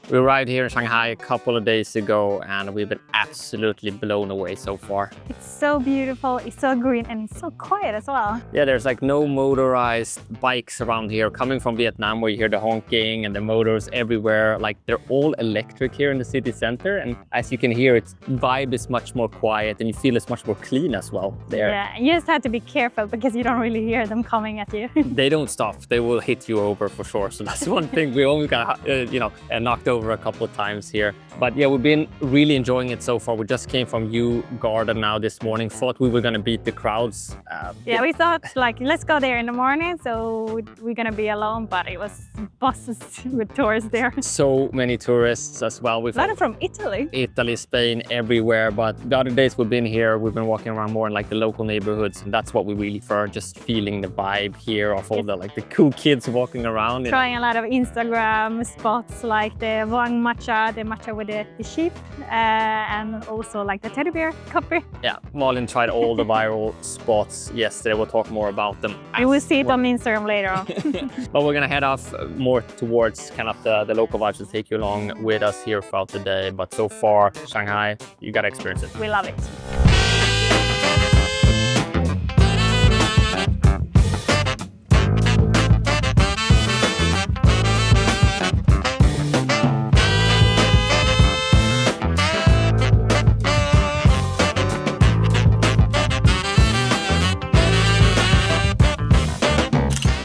We arrived here in Shanghai a couple of days ago and we've been absolutely blown away so far. It's so beautiful, it's so green, and it's so quiet as well. Yeah, there's like no motorized bikes around here. Coming from Vietnam where you hear the honking and the motors everywhere, like they're all electric here in the city center. And as you can hear, its vibe is much more quiet and you feel it's much more clean as well there. Yeah, you just have to be careful because you don't really hear them coming at you. They don't stop. They will hit you over for sure. So that's one thing we only got, knocked over a couple of times here. But yeah, we've been really enjoying it so far. We just came from U Garden now this morning. Thought we were going to beat the crowds. Yeah, we thought like, let's go there in the morning. So we're going to be alone, but it was buses with tourists there. So many tourists as well. A lot from Italy. Italy, Spain, everywhere. But the other days we've been here, we've been walking around more in like the local neighborhoods. And that's what we really prefer, just feeling the vibe here of all the cool kids walking around. Trying a lot of Instagram spots like the Wang matcha, the matcha with the sheep, and also like the teddy bear coffee. Yeah, Malin tried all the viral spots yesterday. We'll talk more about them. You will see it on Instagram later on. But we're gonna head off more towards kind of the local vibes to take you along with us here throughout the day. But so far, Shanghai, you gotta experience it. We love it.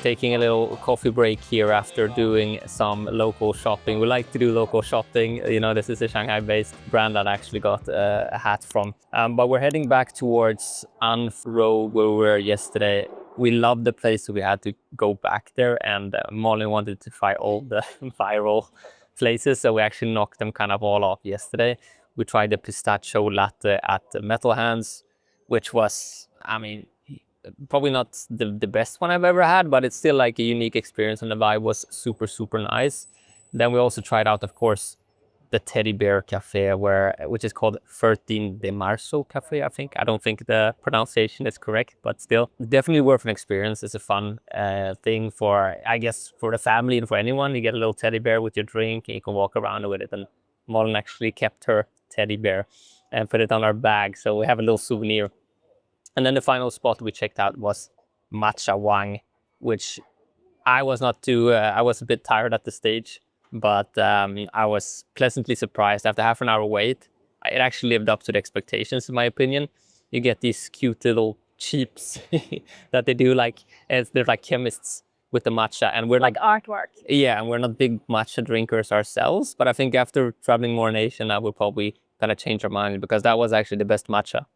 Taking a little coffee break here after doing some local shopping. We like to do local shopping. You know, this is a Shanghai-based brand that I actually got a hat from. But we're heading back towards Anf Road where we were yesterday. We loved the place, so we had to go back there. And Molly wanted to try all the viral places, so we actually knocked them kind of all off yesterday. We tried the pistachio latte at Metal Hands, which was, I mean, probably not the best one I've ever had, but it's still like a unique experience and the vibe was super, super nice. Then we also tried out, of course, the Teddy Bear Cafe, which is called 13 de Marzo Cafe, I think. I don't think the pronunciation is correct, but still definitely worth an experience. It's a fun thing for, I guess, for the family and for anyone. You get a little teddy bear with your drink and you can walk around with it. And Malin actually kept her teddy bear and put it on our bag. So we have a little souvenir. And then the final spot we checked out was Matcha Wang, which I was not too, I was a bit tired at the stage, but I was pleasantly surprised. After half an hour wait, it actually lived up to the expectations, in my opinion. You get these cute little cheeps that they do they're like chemists with the matcha. And we're like artwork. Yeah, and we're not big matcha drinkers ourselves, but I think after traveling more in Asia, I would probably kind of change our mind because that was actually the best matcha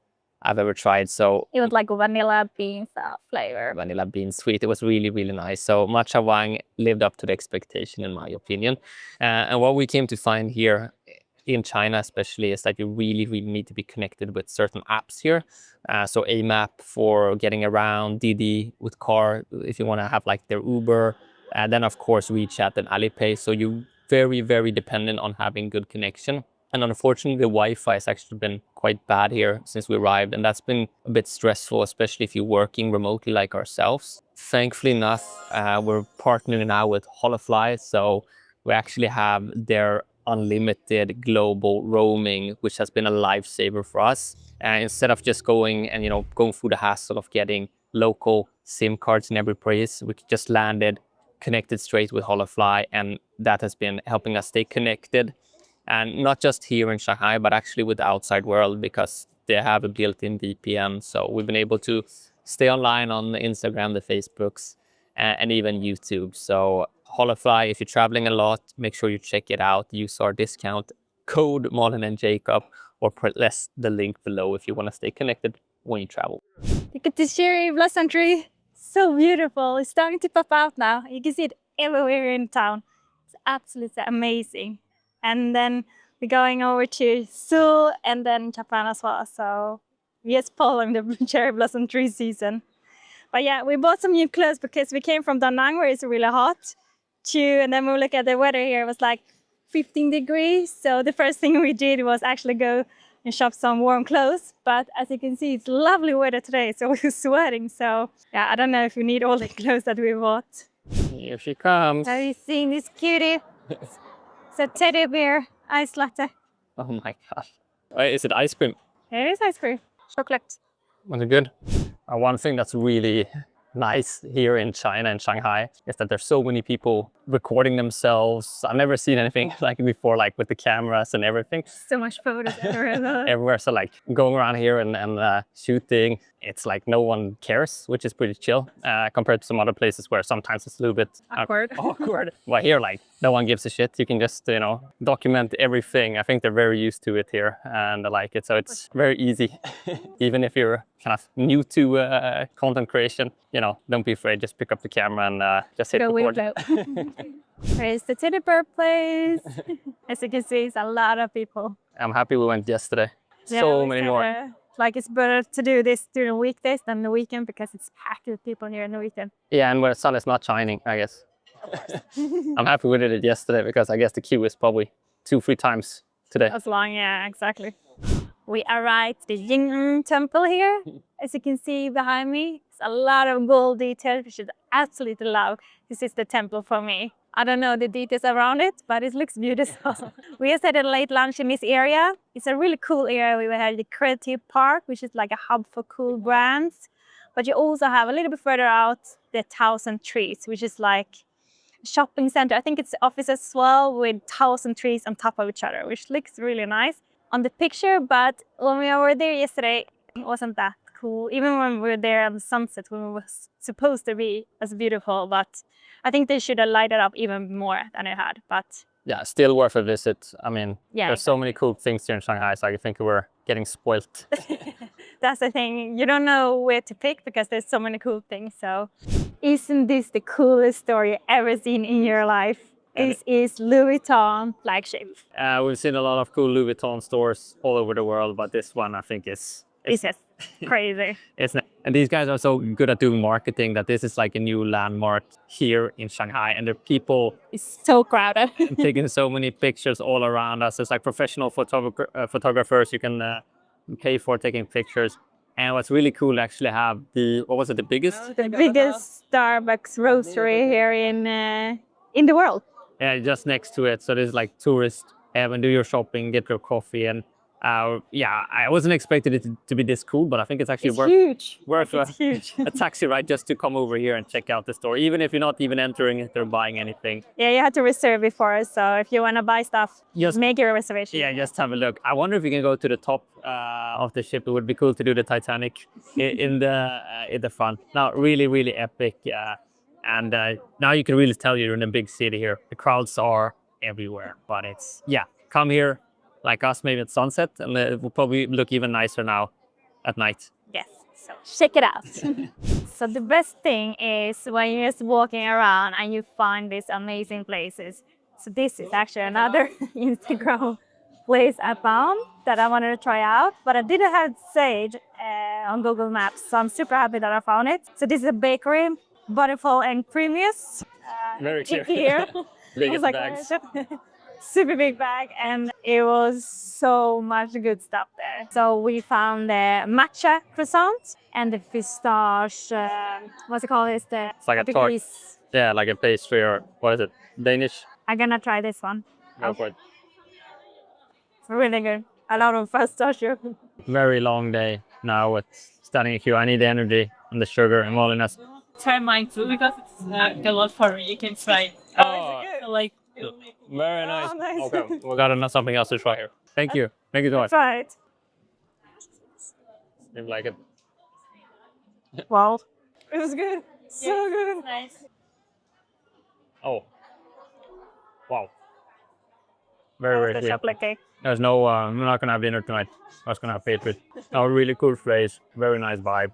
I've ever tried. So it was like vanilla bean flavor. Vanilla bean sweet. It was really, really nice. So Matcha Wang lived up to the expectation, in my opinion. And what we came to find here in China especially is that you really, really need to be connected with certain apps here. So AMAP for getting around, Didi with car, if you want to have like their Uber. And then of course WeChat and Alipay. So you're very, very dependent on having good connection. And unfortunately, the Wi-Fi has actually been quite bad here since we arrived. And that's been a bit stressful, especially if you're working remotely like ourselves. Thankfully enough, we're partnering now with Holafly. So we actually have their unlimited global roaming, which has been a lifesaver for us. Instead of just going through the hassle of getting local SIM cards in every place, we just landed, connected straight with Holafly. And that has been helping us stay connected. And not just here in Shanghai, but actually with the outside world because they have a built-in VPN. So we've been able to stay online on the Instagram, the Facebooks, and even YouTube. So Holafly, if you're traveling a lot, make sure you check it out. Use our discount code Malin and Jacob or press the link below if you want to stay connected when you travel. Look at this cherry blossom tree. So beautiful. It's starting to pop out now. You can see it everywhere in town. It's absolutely amazing. And then we're going over to Seoul and then Japan as well. So we are following the cherry blossom tree season. But yeah, we bought some new clothes because we came from Da Nang where it's really hot. And then we look at the weather here, it was like 15 degrees. So the first thing we did was actually go and shop some warm clothes. But as you can see, it's lovely weather today. So we're sweating. So yeah, I don't know if you need all the clothes that we bought. Here she comes. Have you seen this cutie? It's a teddy bear ice latte. Oh my god. Is it ice cream? It is ice cream. Chocolate. Was it good? One thing that's really nice here in China and Shanghai is that there's so many people recording themselves. I've never seen anything like it before, like with the cameras and everything. So much photos everywhere. Everywhere. So like going around here and shooting, it's like no one cares, which is pretty chill compared to some other places where sometimes it's a little bit Awkward. awkward. But here, like no one gives a shit. You can just, you know, document everything. I think they're very used to it here and I like it. So it's very easy. Even if you're kind of new to content creation, you know, don't be afraid. Just pick up the camera and just hit Go with record. the flow. There's the teddy bear place. As you can see, it's a lot of people. I'm happy we went yesterday. Yeah, So we many said, more. Like it's better to do this during weekdays than the weekend because it's packed with people here on the weekend. Yeah, and where the sun is not shining, I guess. I'm happy we did it yesterday because I guess the queue is probably 2-3 times today. As long, yeah, exactly. We arrived at the Jing temple here. As you can see behind me, it's a lot of gold details, which is absolutely love. This is the temple for me. I don't know the details around it, but it looks beautiful. We just had a late lunch in this area. It's a really cool area. We had the Creative Park, which is like a hub for cool brands. But you also have a little bit further out the 1,000 Trees, which is like a shopping center. I think it's office as well with 1,000 trees on top of each other, which looks really nice on the picture. But when we were there yesterday, it wasn't that cool. Even when we were there on the sunset, when it was supposed to be as beautiful, but I think they should have lighted up even more than it had. But yeah, still worth a visit. I mean, yeah, there's so many cool things here in Shanghai, so I think we're getting spoilt. That's the thing. You don't know where to pick because there's so many cool things. So isn't this the coolest store you've ever seen in your life? This is Louis Vuitton flagship. We've seen a lot of cool Louis Vuitton stores all over the world, but this one I think is It's just crazy. And these guys are so good at doing marketing that this is like a new landmark here in Shanghai. And the people It's so crowded. taking so many pictures all around us. It's like professional photographers you can pay for taking pictures. And what's really cool to actually have the biggest? The biggest Starbucks roastery here in the world. Yeah, just next to it. So there's like tourists and do your shopping, get your coffee, and yeah, I wasn't expecting it to be this cool, but I think it's actually worth huge. a taxi ride just to come over here and check out the store, even if you're not even entering it or buying anything. Yeah, you have to reserve before, so if you want to buy stuff, just make your reservation. Yeah, just have a look. I wonder if you can go to the top of the ship. It would be cool to do the Titanic in the front. Now, really epic. And now you can really tell you're in a big city here. The crowds are everywhere, but it's, yeah, come here like us maybe at sunset, and it will probably look even nicer now at night. Yes, so check it out. So the best thing is when you're just walking around and you find these amazing places. So this is actually another Instagram place I found that I wanted to try out, but I didn't have Sage on Google Maps, so I'm super happy that I found it. So this is a bakery, Bountiful and Creamiest. Very clear. Here. Biggest like, bags. Super big bag, and it was so much good stuff there. So we found the matcha croissant and the pistache, what's it called? It's like a tart. Yeah, like a pastry, or what is it? Danish? I'm gonna try this one. Go for it. It's really good. A lot of pistachio. Very long day now with standing in queue. I need the energy and the sugar and loneliness. Try mine too because it's a lot for me. You can try. Like. Very nice. Oh, nice. Okay, we got something else to try here. Thank you. Thank you so much. Try it. You like it? Wow. It was good. So good. Nice. Oh. Wow. Very The sweet. chocolate cake. There's no, I'm not gonna have dinner tonight. I was gonna have Patriot. No, really cool place. Very nice vibe.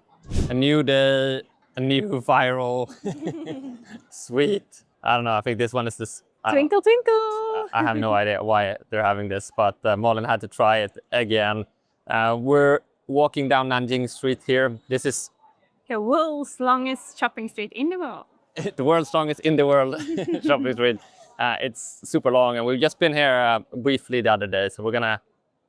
A new day, a new viral. Sweet. I don't know. I think this one is this. Twinkle, twinkle. I have no idea why they're having this, but Malin had to try it again. We're walking down Nanjing Street here. This is The world's longest shopping street in the world. the world's longest in the world shopping street. It's super long, and we've just been here briefly the other day, so we're gonna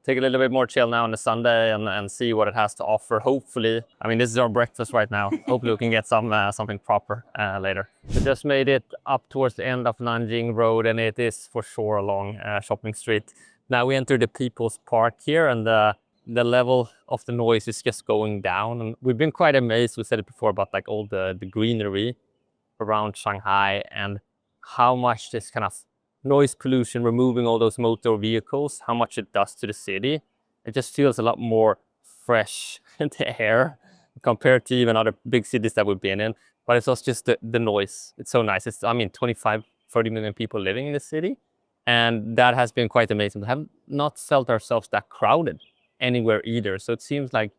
take a little bit more chill now on the Sunday and see what it has to offer. Hopefully, I mean, this is our breakfast right now. Hopefully we can get something proper later. We just made it up towards the end of Nanjing Road, and it is for sure a long shopping street. Now we enter the People's Park here, and the level of the noise is just going down. And we've been quite amazed, we said it before, about like all the greenery around Shanghai and how much this kind of noise pollution, removing all those motor vehicles, how much it does to the city. It just feels a lot more fresh in the air compared to even other big cities that we've been in. But it's also just the noise. It's so nice. It's, I mean, 25, 30 million people living in the city. And that has been quite amazing. We have not felt ourselves that crowded anywhere either. So it seems like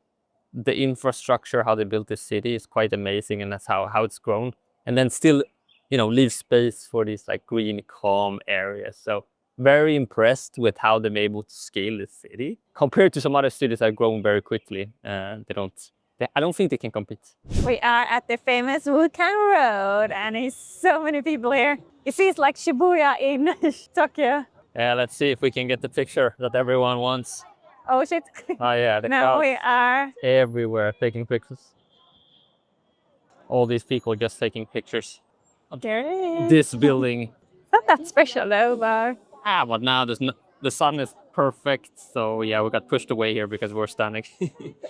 the infrastructure, how they built this city is quite amazing, and that's how it's grown. And then still, you know, leave space for these like green, calm areas. So very impressed with how they're able to scale this city compared to some other cities that have grown very quickly. I don't think they can compete. We are at the famous Vulcan Road, and there's so many people here. It feels like Shibuya in Tokyo. Yeah, let's see if we can get the picture that everyone wants. Oh shit. Oh yeah, the Now crowd we are. everywhere taking pictures. All these people just taking pictures of There it is. this building. Not that special though, but But now the sun is perfect. So yeah, we got pushed away here because we're standing.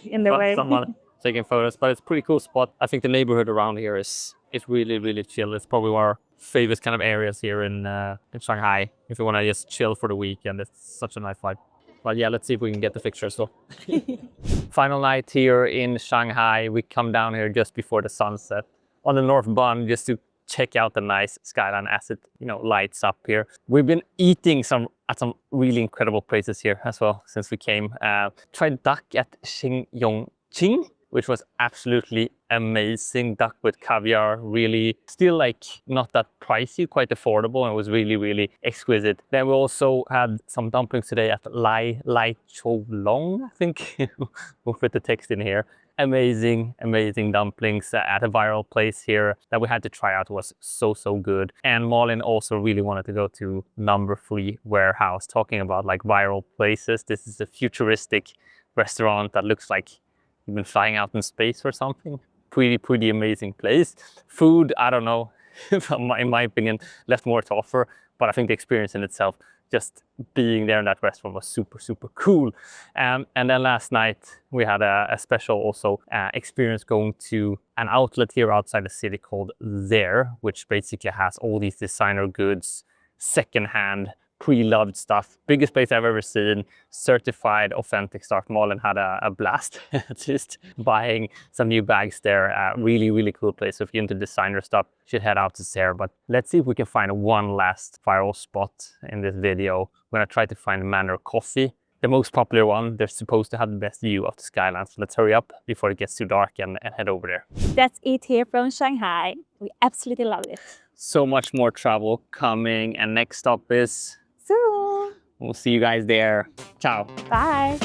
in the But way. someone taking photos, but it's a pretty cool spot. I think the neighborhood around here is really, really chill. It's probably one of our favorite kind of areas here in Shanghai. If you want to just chill for the weekend, it's such a nice vibe. But yeah, let's see if we can get the picture as well. Final night here in Shanghai. We come down here just before the sunset on the North Bund just to check out the nice skyline as it, you know, lights up here. We've been eating at some really incredible places here as well since we came. Tried duck at Qing, which was absolutely amazing. Duck with caviar, really still like not that pricey, quite affordable, and was really, really exquisite. Then we also had some dumplings today at Lai Chou Long, I think. We'll put the text in here. Amazing dumplings at a viral place here that we had to try out. Was so good. And Malin also really wanted to go to Number 3 Warehouse, talking about like viral places. This is a futuristic restaurant that looks like you've been flying out in space or something. Pretty amazing place. Food, I don't know, in my opinion, left more to offer, but I think the experience in itself, just being there in that restaurant, was super cool. And then last night we had a special also experience going to an outlet here outside the city called There, which basically has all these designer goods, secondhand, pre-loved stuff. Biggest place I've ever seen, certified authentic stuff. Malin had a blast just buying some new bags there. Really cool place. So if you're into designer stuff, you should head out to there. But let's see if we can find one last viral spot in this video. We're gonna try to find Manor Coffee, the most popular one. They're supposed to have the best view of the skyline. So let's hurry up before it gets too dark and head over there. That's it here from Shanghai. We absolutely love it. So much more travel coming, and next stop is So, we'll see you guys there. Ciao. bye.